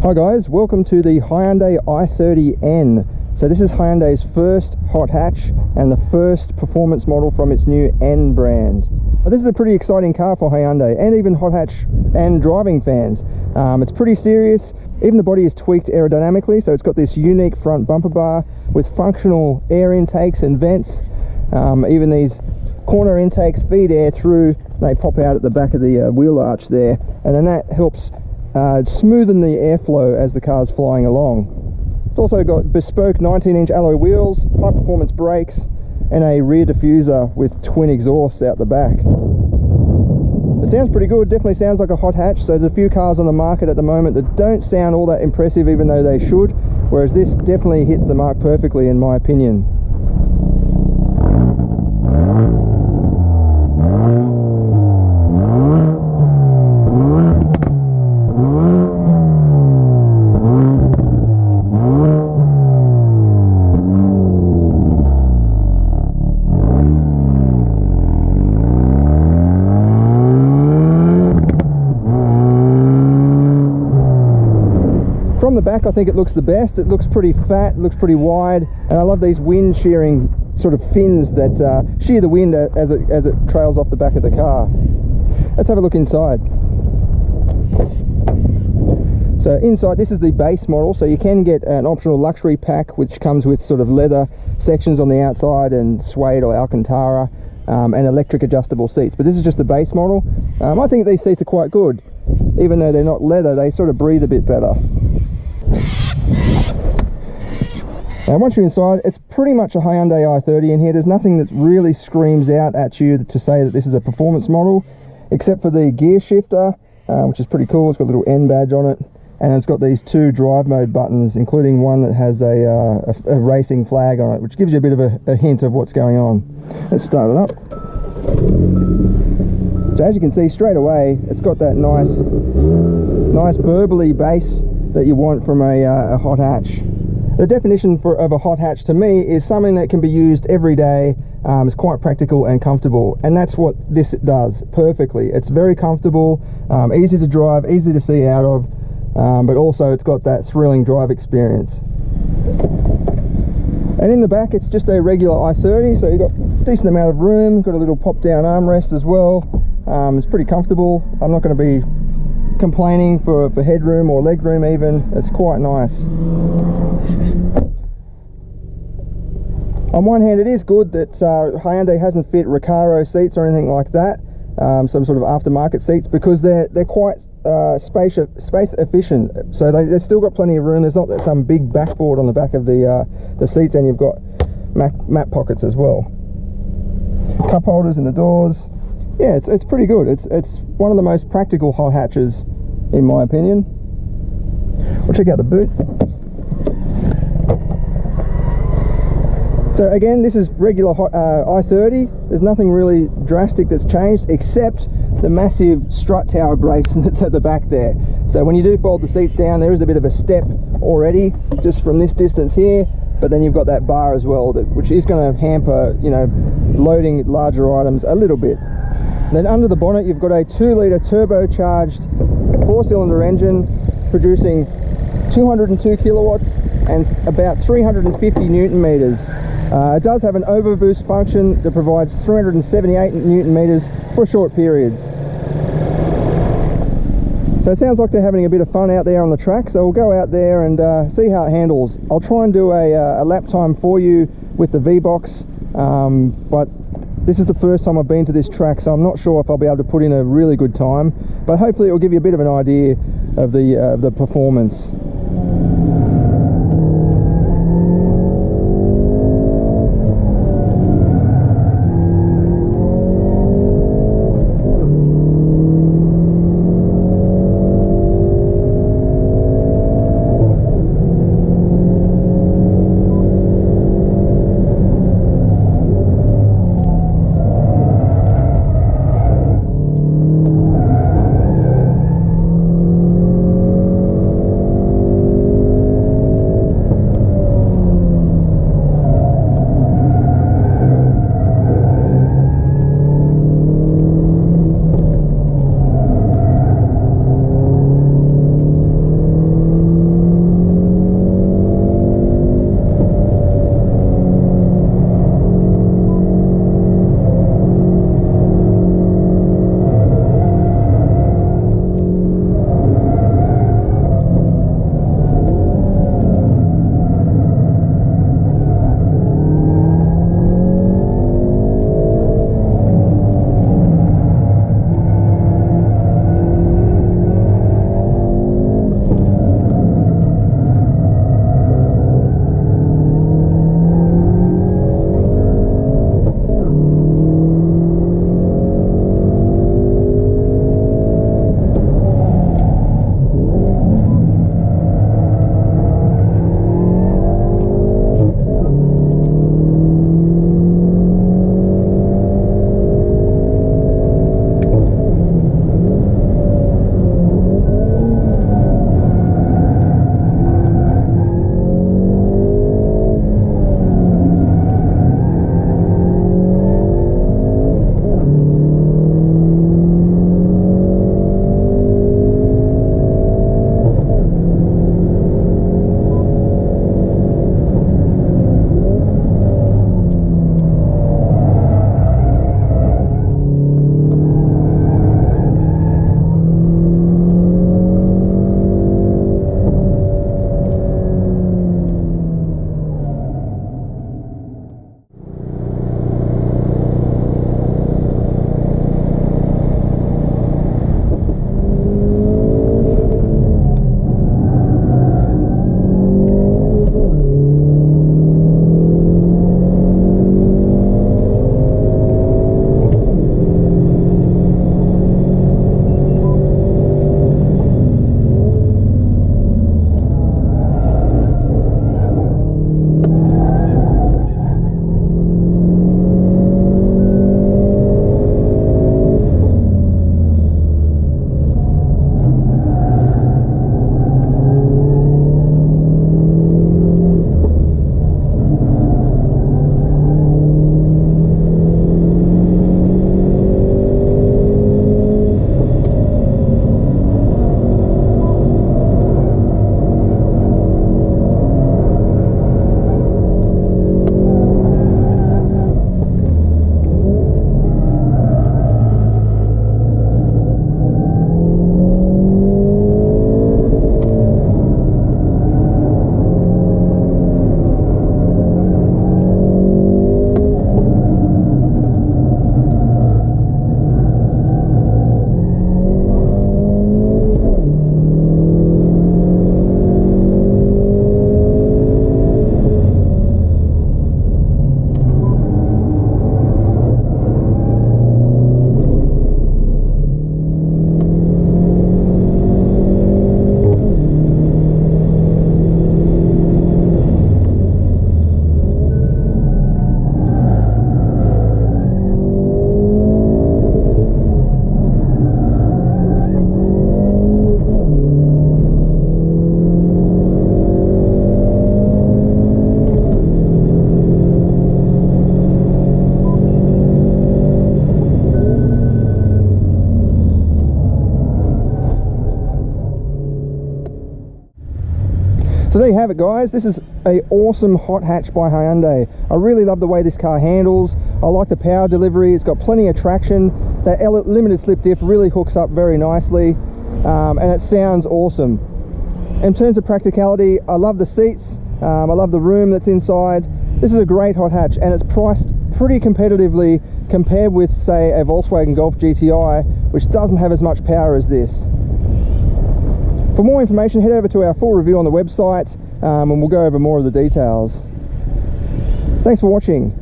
Hi guys, welcome to the Hyundai i30N. So this is Hyundai's first hot hatch and the first performance model from its new N brand. This is a pretty exciting car for Hyundai and even hot hatch and driving fans. It's pretty serious. Even the body is tweaked aerodynamically, so it's got this unique front bumper bar with functional air intakes and vents. Even these corner intakes feed air through. They pop out at the back of the wheel arch there, and then that helps smoothen the airflow as the car's flying along. It's also got bespoke 19-inch alloy wheels, high-performance brakes, and a rear diffuser with twin exhausts out the back. It sounds pretty good, definitely sounds like a hot hatch. So there's a few cars on the market at the moment that don't sound all that impressive, even though they should, whereas this definitely hits the mark perfectly in my opinion. From the back, I think it looks the best. It looks pretty fat, looks pretty wide, and I love these wind shearing sort of fins that shear the wind as it trails off the back of the car. Let's have a look inside. So inside, this is the base model, so you can get an optional luxury pack which comes with sort of leather sections on the outside and suede or Alcantara and electric adjustable seats, but this is just the base model. I think these seats are quite good. Even though they're not leather, they sort of breathe a bit better. Now once you're inside, it's pretty much a Hyundai i30 in here. There's nothing that really screams out at you to say that this is a performance model, except for the gear shifter, which is pretty cool. It's got a little N badge on it, and it's got these two drive mode buttons, including one that has a racing flag on it, which gives you a bit of a hint of what's going on. Let's start it up. So as you can see straight away, it's got that nice burbly bass that you want from a hot hatch. The definition of a hot hatch to me is something that can be used every day. It's quite practical and comfortable, and that's what this does perfectly. It's very comfortable, easy to drive, easy to see out of, but also it's got that thrilling drive experience. And in the back, it's just a regular i30, so you've got a decent amount of room, got a little pop down armrest as well. It's pretty comfortable. I'm not going to be complaining for headroom or legroom even. It's quite nice. On one hand, it is good that Hyundai hasn't fit Recaro seats or anything like that, some sort of aftermarket seats, because they're quite space efficient. So they've still got plenty of room. There's not some big backboard on the back of the seats, and you've got map pockets as well. Cup holders in the doors. Yeah, it's pretty good. It's one of the most practical hot hatches in my opinion. We'll check out the boot. So again, this is regular i30. There's nothing really drastic that's changed except the massive strut tower brace that's at the back there. So when you do fold the seats down, there is a bit of a step already just from this distance here, but then you've got that bar as well, which is going to hamper, you know, loading larger items a little bit. Then under the bonnet, you've got a 2-litre turbocharged 4-cylinder engine producing 202 kilowatts and about 350 newton meters. It does have an overboost function that provides 378 newton meters for short periods. So it sounds like they're having a bit of fun out there on the track, so we'll go out there and see how it handles. I'll try and do a lap time for you with the V-Box, but this is the first time I've been to this track, so I'm not sure if I'll be able to put in a really good time, but hopefully it will give you a bit of an idea of the performance. So there you have it, guys. This is an awesome hot hatch by Hyundai. I really love the way this car handles. I like the power delivery. It's got plenty of traction. That limited slip diff really hooks up very nicely, and it sounds awesome. In terms of practicality, I love the seats. I love the room that's inside. This is a great hot hatch, and it's priced pretty competitively compared with, say, a Volkswagen Golf GTI, which doesn't have as much power as this. For more information, head over to our full review on the website, and we'll go over more of the details. Thanks for watching.